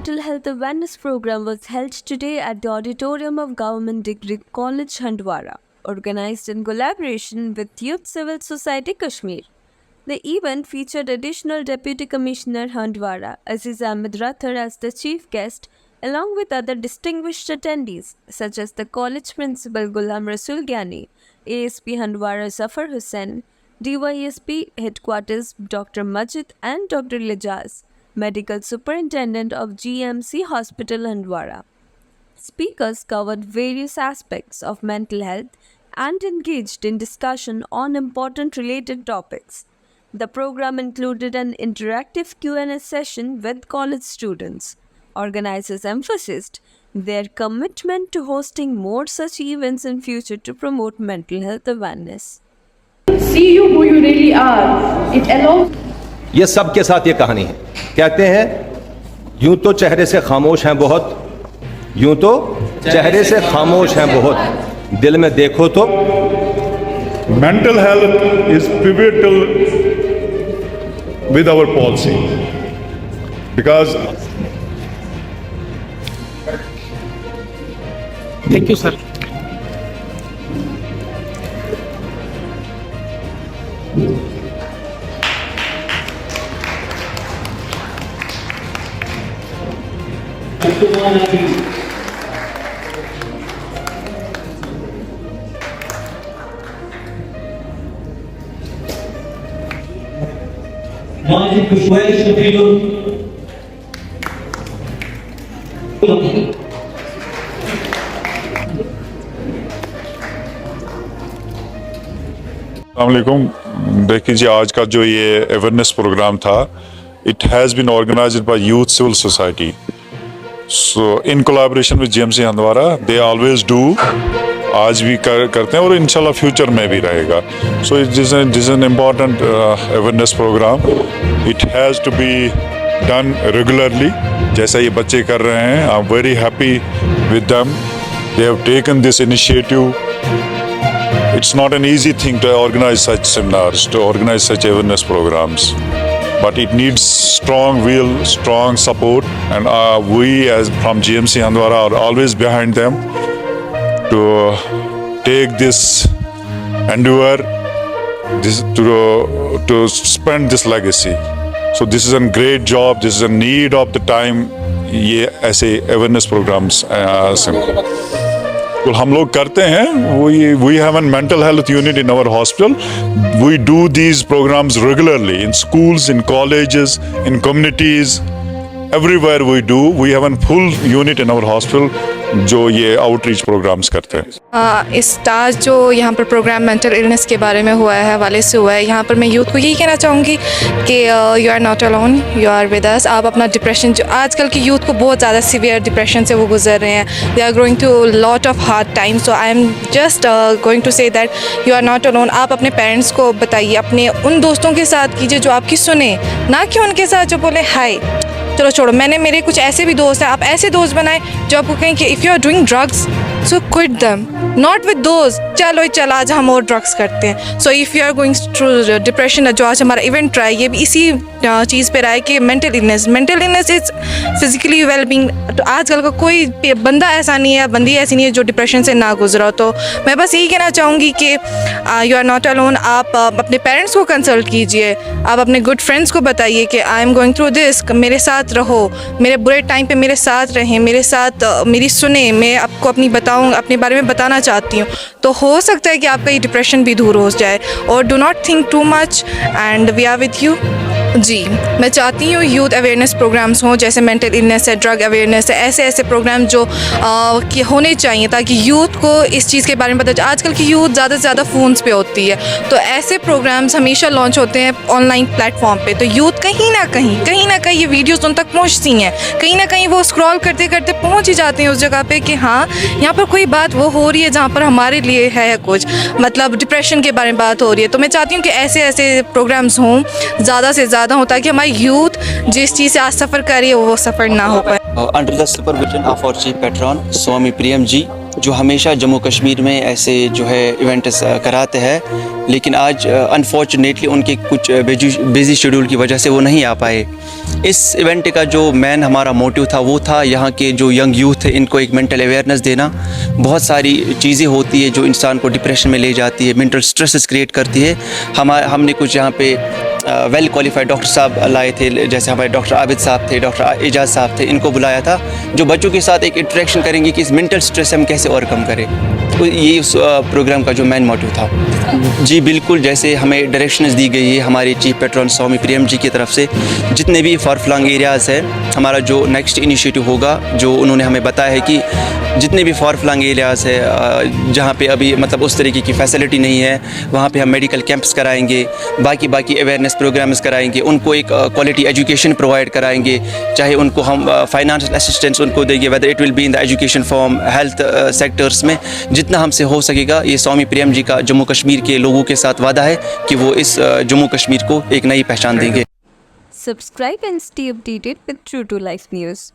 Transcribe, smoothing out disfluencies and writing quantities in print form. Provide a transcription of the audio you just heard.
mental health awareness program was held today at the auditorium of Government Degree College, Handwara, organized in collaboration with Youth Civil Society Kashmir. The event featured Additional Deputy Commissioner Handwara Aziz Ahmed Rathar as the chief guest, along with other distinguished attendees such as the college principal Ghulam Rasul Gyani, ASP Handwara Zafar Hussain, DYSP Headquarters Dr. Majid and Dr. Lijaz, Medical Superintendent of GMC Hospital Handwara. Speakers covered various aspects of mental health and engaged in discussion on important related topics. The program included an interactive Q&A session with college students. Organizers emphasized their commitment to hosting more such events in future to promote mental health awareness. See you who you really are. It allows. ये सब के साथ ये कहानी है। कहते हैं यूं तो चेहरे से खामोश हैं बहुत, यूं तो चेहरे से खामोश हैं बहुत, दिल में देखो तो। Mental health is pivotal with our policy because. Thank you, sir. अस्सलामुअलैकुम। देख लीजिए आज का जो ये अवेयरनेस प्रोग्राम था, it has been organised by youth civil society, so in collaboration with GMC Handwara. They always do, आज भी करते हैं और इंशाल्लाह फ्यूचर में भी रहेगा। So it is an important awareness program. It has to be done regularly, जैसा ये बच्चे कर रहे हैं। I am very happy with them, they have taken this initiative. It's not an easy thing to organize such seminars, to organize such awareness programs, but it needs strong will, strong support, and we as from GMC Handwara are always behind them to take this endeavor, to spend this legacy. So this is a great job, this is a need of the time, ये ऐसे awareness programs हम लोग करते हैं। we have a mental health unit in our hospital. We do these programs regularly in schools, in colleges, in communities, everywhere we do. We have a full unit in our hospital जो ये outreach programmes करते हैं। इस आज जो यहाँ पर programme mental illness के बारे में हुआ है, हवाले से हुआ है, यहाँ पर मैं यूथ को यही कहना चाहूँगी कि you are not alone, you are with us. आप अपना डिप्रेशन, जो आजकल की यूथ को बहुत ज़्यादा सीवियर डिप्रेशन से वो गुजर रहे हैं, they are going to lot of hard time. So I am just going to say that you are not alone. आप अपने पेरेंट्स को बताइए, अपने उन दोस्तों के साथ कीजिए जो आपकी सुने, ना कि उनके साथ जो बोले हाय चलो छोड़ो। मेरे कुछ ऐसे भी दोस्त हैं, आप ऐसे दोस्त बनाएं जो आपको कहें कि if you are doing drugs so quit them, not with दोस्त चल आज हम और ड्रग्स करते हैं। So if you are going through depression, जो आज हमारा इवेंट रहा है ये भी इसी चीज़ पे रहा है कि mental illness is physically well being. तो आजकल का कोई बंदा ऐसा नहीं है, बंदी ऐसी नहीं है जो डिप्रेशन से ना गुजरा। तो मैं बस यही कहना चाहूँगी कि यू आर नॉट अलोन। आप अपने पेरेंट्स को कंसल्ट कीजिए, आप अपने गुड फ्रेंड्स को बताइए कि I am going through this, मेरे साथ रहो, मेरे बुरे टाइम पे मेरे साथ रहें, मेरे साथ मेरी सुने, मैं आपको अपने बारे में बताना चाहती हूँ। तो हो सकता है कि आपका ये डिप्रेशन भी दूर हो जाए। और do not think too much and we are with you. जी, मैं चाहती हूँ यूथ अवेयरनेस प्रोग्राम्स हों, जैसे मेंटल इलनेस है, ड्रग अवेयरनेस है, ऐसे प्रोग्राम जो कि होने चाहिए ताकि यूथ को इस चीज़ के बारे में पता चले। आजकल की यूथ ज़्यादा से ज़्यादा फ़ोन्स पे होती है, तो ऐसे प्रोग्राम्स हमेशा लॉन्च होते हैं ऑनलाइन प्लेटफॉर्म पे। तो यूथ कहीं ना कहीं ये वीडियोस उन तक पहुँचती हैं, कहीं ना कहीं वो स्क्रॉल करते करते पहुँच ही जाते हैं उस जगह पे कि हाँ यहाँ पर कोई बात वो हो रही है जहाँ पर हमारे लिए है कुछ, मतलब डिप्रेशन के बारे में बात हो रही है। तो मैं चाहती हूँ कि ऐसे प्रोग्राम्स हों ज़्यादा से ज़्यादा हों ताकि हमारी यूथ जिस चीज़ से आज सफ़र कर रही है वो सफ़र ना हो पाए। Under the supervision of our chief patron Swami Priyam ji, जो हमेशा जम्मू कश्मीर में ऐसे जो है इवेंट्स कराते हैं, लेकिन आज अनफॉर्चुनेटली उनके कुछ बिजी शेड्यूल की वजह से वो नहीं आ पाए। इस इवेंट का जो मेन हमारा मोटिव था वो था यहाँ के जो यंग यूथ है इनको एक मेंटल अवेयरनेस देना। बहुत सारी चीज़ें होती है जो इंसान को डिप्रेशन में ले जाती है, मेंटल स्ट्रेसेस क्रिएट करती है। हमने कुछ यहाँ पे वेल क्वालिफाइड डॉक्टर साहब लाए थे, जैसे हमारे डॉक्टर आबिद साहब थे, डॉक्टर एजाज साहब थे, इनको बुलाया था जो बच्चों के साथ एक इंटरेक्शन करेंगे कि इस मेंटल स्ट्रेस हम कैसे ओवरकम करें। तो ये उस प्रोग्राम का जो मेन मोटिव था। जी बिल्कुल, जैसे हमें डायरेक्शंस दी गई है हमारे चीफ पेट्रॉन स्वामी प्रियम जी की तरफ से, जितने भी फार फ्लंग एरियाज़ है हमारा जो नेक्स्ट इनिशिएटिव होगा, जो उन्होंने हमें बताया है कि जितने भी फार फ्लंग एरियाज़ है जहाँ पे अभी मतलब उस तरीके की फैसिलिटी नहीं है, वहाँ पे हम मेडिकल कैंप्स कराएंगे, बाकी अवेयरनेस प्रोग्राम्स कराएंगे, उनको एक क्वालिटी एजुकेशन प्रोवाइड कराएंगे, चाहे उनको हम फाइनेंशियल असिस्टेंस उनको देंगे, whether it will be in the education form, health sectors में जितना हमसे हो सकेगा। ये स्वामी प्रियम जी का जम्मू कश्मीर के लोगों के साथ वादा है कि वो इस जम्मू कश्मीर को एक नई पहचान देंगे। Subscribe and stay updated with True to Life News.